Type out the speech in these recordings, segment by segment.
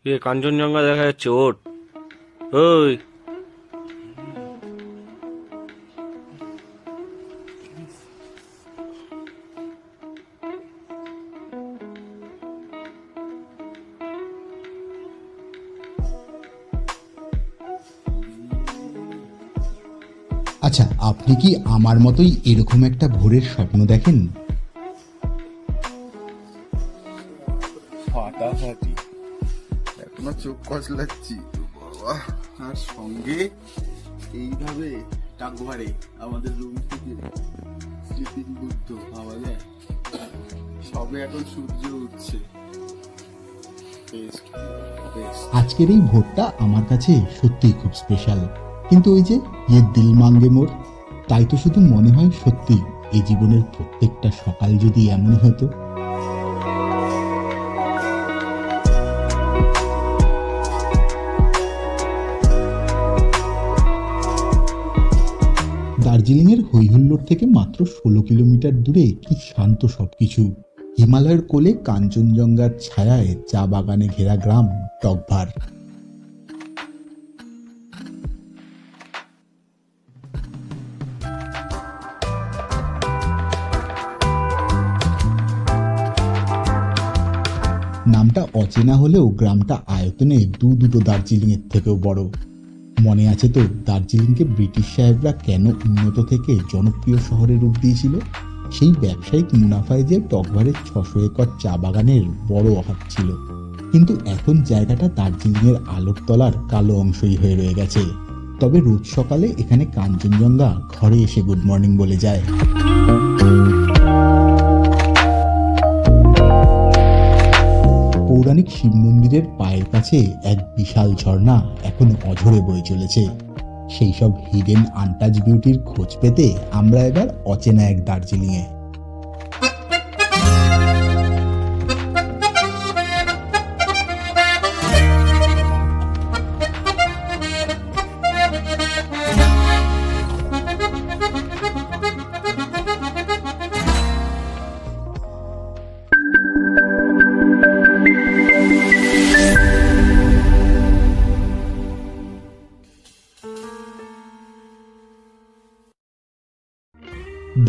কাঞ্চনজঙ্ঘা দেখা যাচ্ছে। ওঠ ওই আচ্ছা, আপনি কি আমার মতোই এরকম একটা ভোরের স্বপ্ন দেখেন? ফাটাফাটি, এখনো চোখ কচলাচ্ছি বাবা। আর সঙ্গে এইভাবে টাকভারে আমাদের রুম থেকে স্লিপিং বুদ্ধ পাওয়া যায়। সবে এখন সূর্য উঠছে। আজকের এই ভোরটা আমার কাছে সত্যিই খুব স্পেশাল। কিন্তু ওই যে দিল মাঙ্গে মোর, তাই তো শুধু মনে হয় সত্যি এই জীবনের প্রত্যেকটা সকাল যদি এমন হতো। দার্জিলিংয়ের হৈহুল্লোড় থেকে মাত্র 16 কিলোমিটার দূরে কি শান্ত সবকিছু। হিমালয়ের কোলে কাঞ্চনজঙ্ঘার ছায়ায় চা বাগানে ঘেরা গ্রাম টকভার। নামটা অচেনা হলেও গ্রামটা আয়তনে দুটো দার্জিলিংয়ের থেকেও বড়। মনে আছে তো দার্জিলিংকে ব্রিটিশ সাহেবরা কেন উন্নত থেকে জনপ্রিয় শহরে রূপ দিয়েছিল? সেই ব্যবসায়িক মুনাফায় যে টকভারের 600 একর চা বাগানের বড় অভাব ছিল। কিন্তু এখন জায়গাটা দার্জিলিংয়ের আলোর তলার কালো অংশই হয়ে রয়ে গেছে। তবে রোজ সকালে এখানে কাঞ্চনজঙ্ঘা ঘরে এসে গুড মর্নিং বলে যায়। পৌরাণিক শিব মন্দিরের পায়ের কাছে এক বিশাল ঝর্ণা এখন অঝরে বয়ে চলেছে। সেই সব হিডেন আনটাচ বিউটির খোঁজ পেতে আমরা এবার অচেনা এক দার্জিলিংয়ে।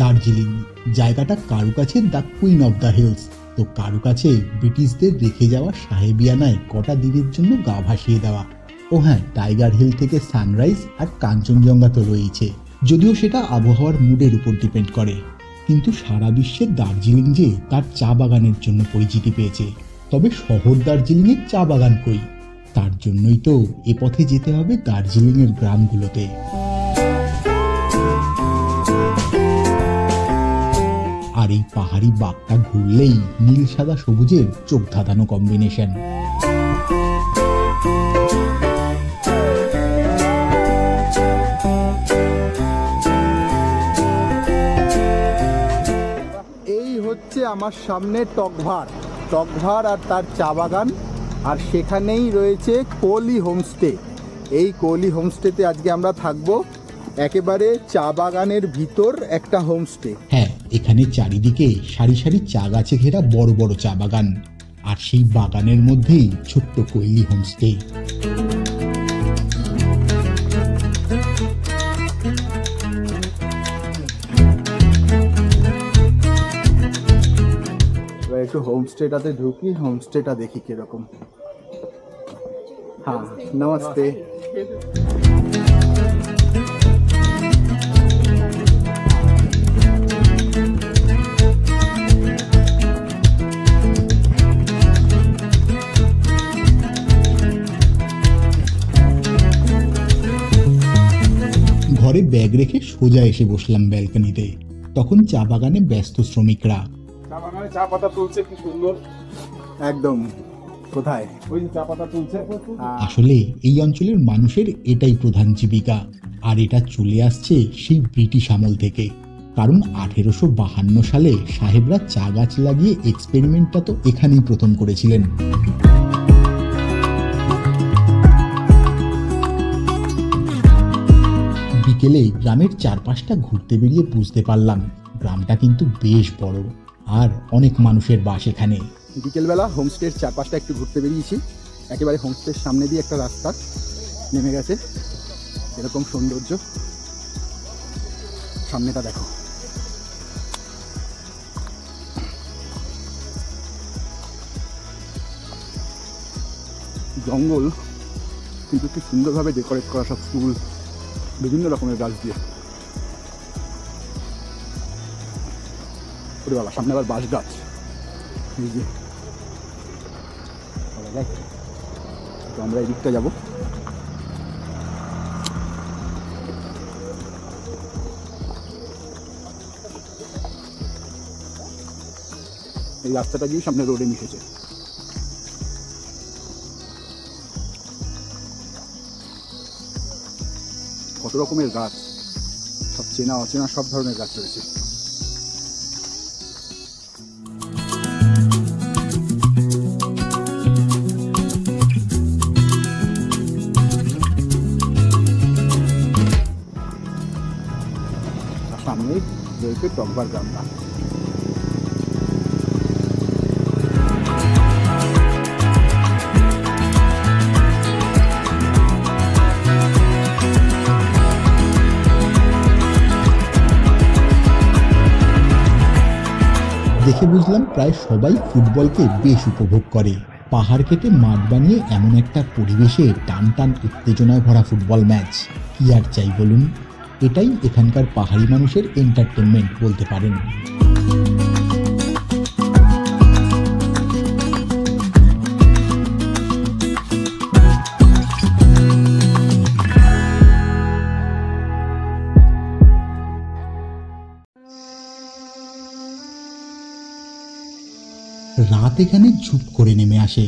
দার্জিলিং জায়গাটা কারো কাছে the queen of the hills, তো কারো কাছে ব্রিটিশদের রেখে যাওয়া সাহেবিয়ানায় কটা দিনের জন্য গা ভাসিয়ে দেওয়া। ও হ্যাঁ, টাইগার হিল থেকে সানরাইজ আর কাঞ্চনজঙ্ঘা তো রয়েছে, যদিও সেটা আবহাওয়ার মুডের উপর ডিপেন্ড করে। কিন্তু সারা বিশ্বে দার্জিলিং যে তার চা বাগানের জন্য পরিচিতি পেয়েছে। তবে শহর দার্জিলিংয়ের চা বাগান কই? তার জন্যই তো এ পথে যেতে হবে দার্জিলিংয়ের গ্রামগুলোতে। আর এই পাহাড়ি বাঁকটা ঘুরলেই নীল সাদা সবুজের চোখ ধাঁধানো কম্বিনেশন। এই হচ্ছে আমার সামনে টকভার আর তার চা বাগান, আর সেখানেই রয়েছে কোলি হোমস্টে। এই কোলি হোমস্টেতে আজকে আমরা থাকবো। একেবারে চা বাগানের ভিতর একটা হোমস্টে। হ্যাঁ, এখানে চারিদিকে সারি সারি চা গাছে ঘেরা বড় বড় চা বাগান, আর সেই বাগানের মধ্যেই ছোট্ট কোলি হোমস্টে। এবার একটু হোমস্টেটাতে ঢুকি, হোমস্টেটা দেখি কিরকম। হ্যাঁ, নমস্তে। ঘরে ব্যাগ রেখে সোজা এসে বসলাম ব্যালকনিতে। তখন চা বাগানে ব্যস্ত শ্রমিকরা। চা বাগানে চা পাতা তুলছে, কি সুন্দর। একদম। কোথায়? ওই যে চা পাতা তুলছে। আসলে এই অঞ্চলের মানুষের এটাই প্রধান জীবিকা, আর এটা চলে আসছে সেই ব্রিটিশ আমল থেকে। কারণ 1852 সালে সাহেবরা চা গাছ লাগিয়ে এক্সপেরিমেন্টটা তো এখানেই প্রথম করেছিলেন। বিকেলে গ্রামের চারপাশটা ঘুরতে বেরিয়ে বুঝতে পারলাম গ্রামটা কিন্তু বেশ বড়, আর অনেক মানুষের বাস এখানে। বিকেলবেলা হোমস্টের চারপাশটা একটু ঘুরতে বেরিয়েছি। একেবারে হোমস্টের সামনে দিয়ে একটা রাস্তা নেমে গেছে, এরকম সৌন্দর্য। সামনেটা দেখো, জঙ্গল কিন্তু কি সুন্দরভাবে ডেকোরেট করা, সব ফুল, বিভিন্ন রকমের গাছ দিয়ে। ওরে বাবা, সামনে আবার বাঁশ গাছ। এই যে তো আমরা এদিকটা যাবো। এই রাস্তাটা গিয়ে সামনে রোডে মিশেছে। কত রকমের গাছ, সব চেনা অচেনা সব ধরনের গাছ রয়েছে। সামনে রয়েছে টকভার গ্রামটা। দেখে বুঝলাম প্রায় সবাই ফুটবলকে বেশ উপভোগ করে। পাহাড় কেটে মাঠ বানিয়ে এমন একটা পরিবেশে টান টান উত্তেজনায় ভরা ফুটবল ম্যাচ, কি আর চাই বলুন। এটাই এখানকার পাহাড়ি মানুষের এন্টারটেনমেন্ট বলতে পারেন। রাত এখানে ঝুপ করে নেমে আসে,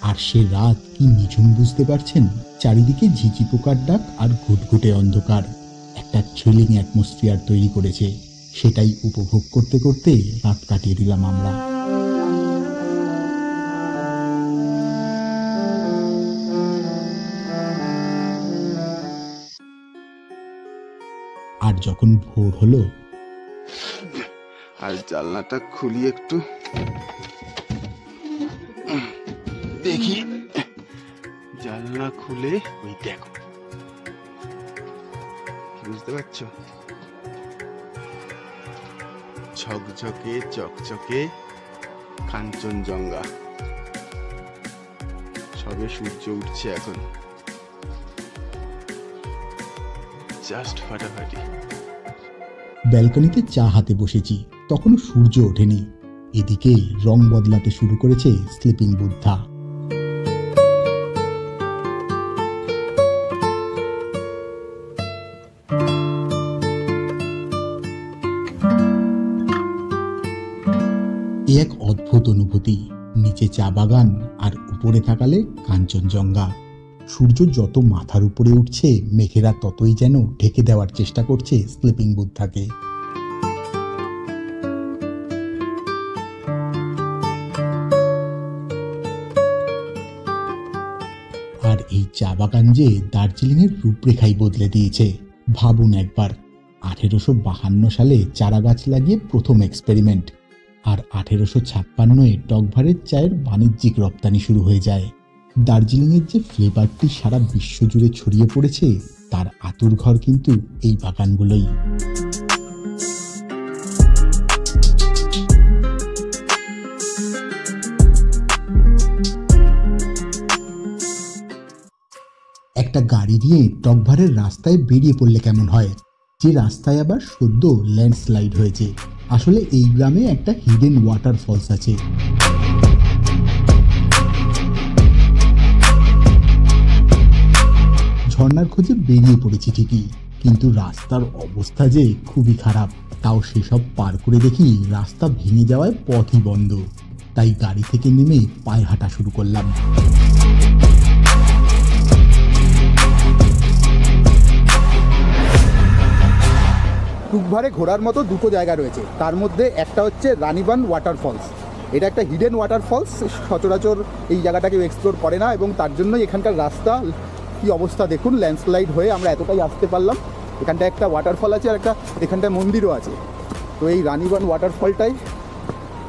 আর সে রাত কি নিঝুম বুঝতে পারছেন? চারিদিকে ঝিঝি পোকার ডাক আর ঘুটঘুটে অন্ধকার একটা থ্রিলিং অ্যাটমসফিয়ার তৈরি করেছে। সেটাই উপভোগ করতে করতে রাত কাটিয়ে দিলাম আমরা। আর যখন ভোর হলো, আর জানলাটা খুলি একটু দেখি, জানলা খুলে ওই দেখো, বুঝতে পারছো, ঝকঝকে চকচকে কাঞ্চনজঙ্ঘা। সবে সূর্য উঠছে এখন, জাস্ট ফাটাফাটি। ব্যালকনিতে চা হাতে বসেছি, তখনও সূর্য ওঠেনি। এদিকে রং বদলাতে শুরু করেছে স্লিপিং বুদ্ধা। এক অদ্ভুত অনুভূতি, নিচে চা বাগান আর উপরে তাকালে কাঞ্চনজঙ্ঘা। সূর্য যত মাথার উপরে উঠছে, মেঘেরা ততই যেন ঢেকে দেওয়ার চেষ্টা করছে স্লিপিং বুদ্ধাকে। আর এই চা বাগান যে দার্জিলিংয়ের রূপরেখাই বদলে দিয়েছে। ভাবুন একবার, 1852 সালে চারা গাছ লাগিয়ে প্রথম এক্সপেরিমেন্ট, আর 1856-এ টকভারের চায়ের বাণিজ্যিক রপ্তানি শুরু হয়ে যায়। দার্জিলিংয়ের যে ফ্লেভারটি সারা বিশ্ব জুড়ে ছড়িয়ে পড়েছে, তার আতুরঘর কিন্তু এই বাগানগুলোই। একটা গাড়ি নিয়ে টকভারের রাস্তায় বেরিয়ে পড়লে কেমন হয়, যে রাস্তায় আবার সদ্য ল্যান্ডস্লাইড হয়েছে। আসলে এই গ্রামে একটা হিডেন ওয়াটারফলস আছে। ঝর্ণার খোঁজে বেরিয়ে পড়েছি ঠিকই, কিন্তু রাস্তার অবস্থা যে খুবই খারাপ। তাও সেসব পার করে দেখি রাস্তা ভেঙে যাওয়ায় পথই বন্ধ। তাই গাড়ি থেকে নেমে পায়ে হাঁটা শুরু করলাম। টুকভারে ঘোরার মতো দুটো জায়গা রয়েছে, তার মধ্যে একটা হচ্ছে রানীবান ওয়াটারফলস। এটা একটা হিডেন ওয়াটারফলস, সচরাচর এই জায়গাটা কেউ এক্সপ্লোর করে না, এবং তার জন্যই এখানকার রাস্তা কি অবস্থা দেখুন। ল্যান্ডস্লাইড হয়ে আমরা এতটাই আসতে পারলাম। এখানটায় একটা ওয়াটারফল আছে আর একটা এখানটায় মন্দিরও আছে। তো এই রানীবান ওয়াটারফলটাই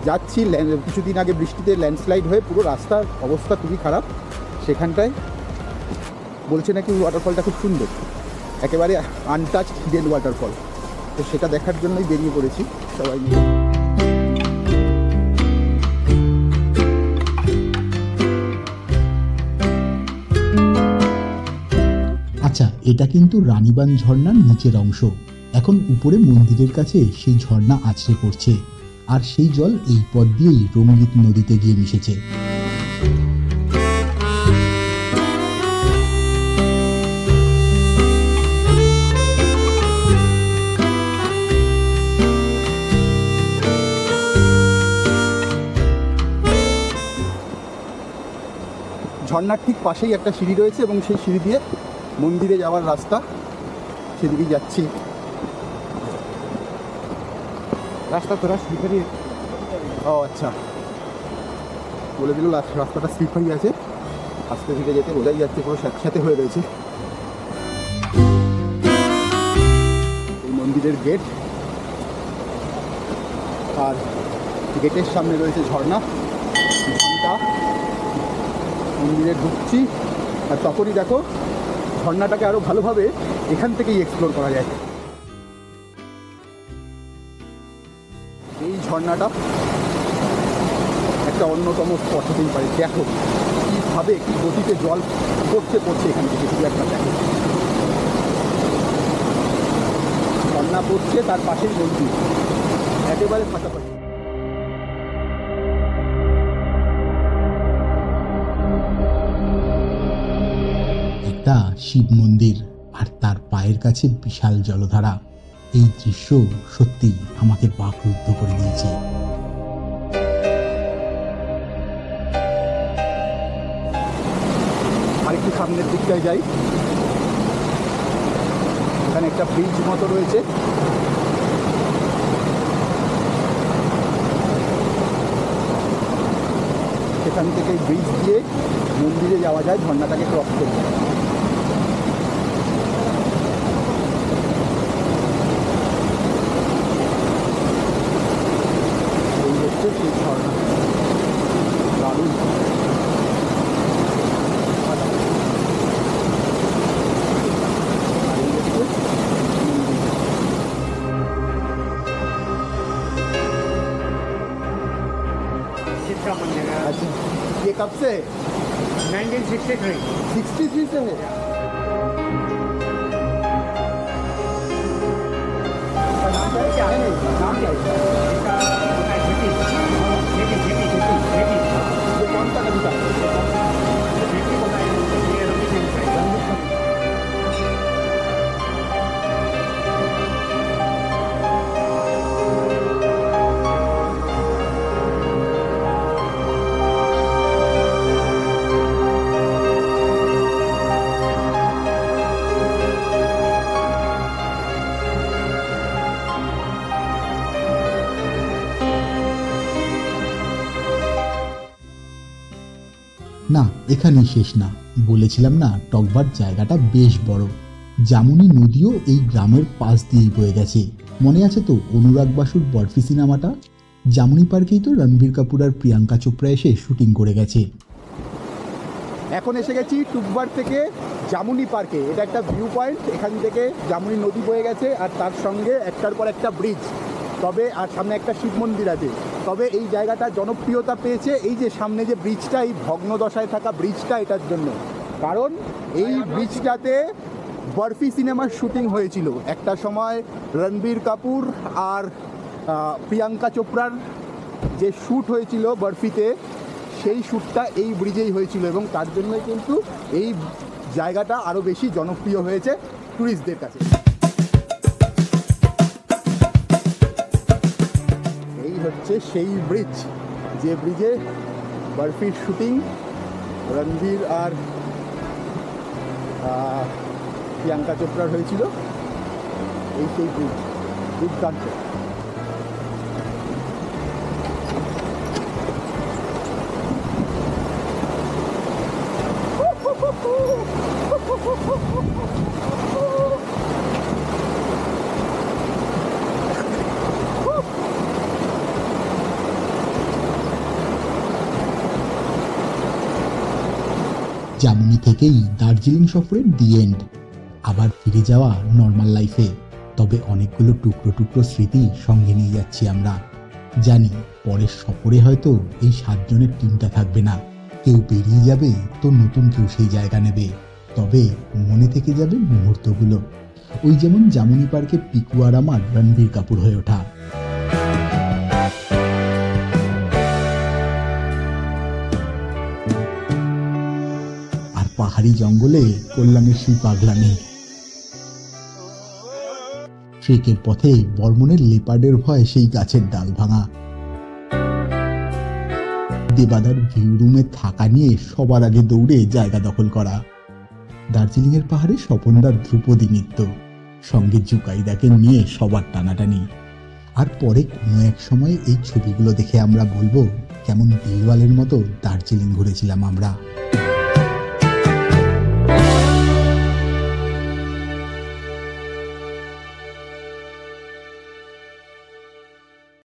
যাচ্ছি। কিছুদিন আগে বৃষ্টিতে ল্যান্ডস্লাইড হয়ে পুরো রাস্তার অবস্থা খুবই খারাপ। সেখানটায় বলছে নাকি ওয়াটারফলটা খুব সুন্দর, একেবারে আনটাচ হিডেন ওয়াটারফল। তো সেটা দেখার জন্যই বেরিয়ে পড়েছি সবাই মিলে। আচ্ছা, এটা কিন্তু রানীবান ঝর্ণার নিচের অংশ। এখন উপরে মন্দিরের কাছে সেই ঝর্ণা আছড়ে পড়ছে, আর সেই জল এই পথ দিয়েই রঙ্গিত নদীতে গিয়ে মিশেছে। ঝর্ণার ঠিক পাশেই একটা সিঁড়ি রয়েছে এবং সেই সিঁড়ি দিয়ে মন্দিরে যাওয়ার রাস্তা, সেদিকেই যাচ্ছি। রাস্তা তোরা স্লিপারি? ও আচ্ছা, বলে দিল রাস্তাটা স্লিপারি আছে, আস্তে ধীরে যেতে বোঝাই যাচ্ছে পুরো স্যাঁতস্যাঁতে হয়ে রয়েছে। এই মন্দিরের গেট, আর গেটের সামনে রয়েছে ঝর্ণা। ঘন্টা মন্দিরে ঢুকছি, আর তখনই দেখো ঝর্ণাটাকে আরো ভালোভাবে এখান থেকেই এক্সপ্লোর করা যায়। এই ঝর্ণাটা একটা অন্যতম স্পট হতেই পারে। দেখো কীভাবে কি গতিতে জল পড়ছে এখান থেকে, শুধু একটা দেখো, ঝর্ণা পড়ছে, তার পাশেই মন্দির, একেবারে পাশাপাশি। একটা শিব মন্দির, আর তার পায়ের কাছে বিশাল জলধারা। এই দৃশ্য সত্যি আমাকে বাকরুদ্ধ করে দিয়েছে। আরেকটু সামনের দিকটায় যাই, এখানে একটা ব্রিজ মতো রয়েছে। সেখান থেকে ব্রিজ দিয়ে মন্দিরে যাওয়া যায়, ঝর্ণাটাকে ক্রস করে। এই হচ্ছে সেই ঝর্ণা, দারুণ। का मंदिर है। अच्छा, ये कब से? 1963। 63 से है। नाम क्या है? नाम क्या है? इसका होता है झेटी। ये कौन सा नदी का? झेटी होता है, ये रंगीन है। না, এখানেই শেষ না। বলেছিলাম না টকবার জায়গাটা বেশ বড়। জামুনি নদীও এই গ্রামের পাশ দিয়েই বয়ে গেছে। মনে আছে তো অনুরাগ বাসুর বরফি সিনেমাটা? জামুনি পার্কেই তো রণবীর কাপুর আর প্রিয়াঙ্কা চোপড়া এসে শুটিং করে গেছে। এখন এসে গেছি টুকবার থেকে জামুনি পার্কে। এটা একটা ভিউ পয়েন্ট, এখান থেকে জামুনি নদী বয়ে গেছে, আর তার সঙ্গে একটার পর একটা ব্রিজ। তবে আর সামনে একটা শিব মন্দির আছে। তবে এই জায়গাটা জনপ্রিয়তা পেয়েছে এই যে সামনে যে ব্রিজটা, এই ভগ্নদশায় থাকা ব্রিজটা, এটার জন্য। কারণ এই ব্রিজটাতে বরফি সিনেমার শুটিং হয়েছিল একটা সময়। রণবীর কাপুর আর প্রিয়াঙ্কা চোপড়ার যে শ্যুট হয়েছিল বরফিতে, সেই শ্যুটটা এই ব্রিজেই হয়েছিল, এবং তার জন্যই কিন্তু এই জায়গাটা আরও বেশি জনপ্রিয় হয়েছে ট্যুরিস্টদের কাছে। এই হচ্ছে সেই ব্রিজ, যে ব্রিজে বরফির শুটিং রণবীর আর প্রিয়াঙ্কা চোপড়ার হয়েছিল। এই সেই ব্রিজ, দুর্দান্ত। জামুনি থেকেই দার্জিলিং সফরের দি এন্ড, আবার ফিরে যাওয়া নর্মাল লাইফে। তবে অনেকগুলো টুকরো টুকরো স্মৃতি সঙ্গে নিয়ে যাচ্ছি আমরা। জানি পরের সফরে হয়তো এই 7 জনের টিমটা থাকবে না, কেউ বেরিয়ে যাবে তো নতুন কেউ সেই জায়গা নেবে। তবে মনে থেকে যাবে মুহূর্তগুলো, ওই যেমন জামুনি পার্কে পিকু আর আমার রণবীর কাপুর হয়ে ওঠা। আর পাহাড়ি জঙ্গলে কল্যাণের সেই পাগলামি। ট্রেকের পথে বর্মনের লেপার্ডের ভয় সেই গাছের ডাল ভাঙা। দেবাদার ভিউ রুমে থাকা নিয়ে সবার আগে দৌড়ে জায়গা দখল করা। দার্জিলিং এর পাহাড়ে স্বপনদার ধ্রুপদী নৃত্য, সঙ্গে জুকাইদাকে নিয়ে সবার টানাটানি। আর পরে কোনো এক সময় এই ছবিগুলো দেখে আমরা বলবো কেমন দিলওয়ালের মতো দার্জিলিং ঘুরেছিলাম আমরা।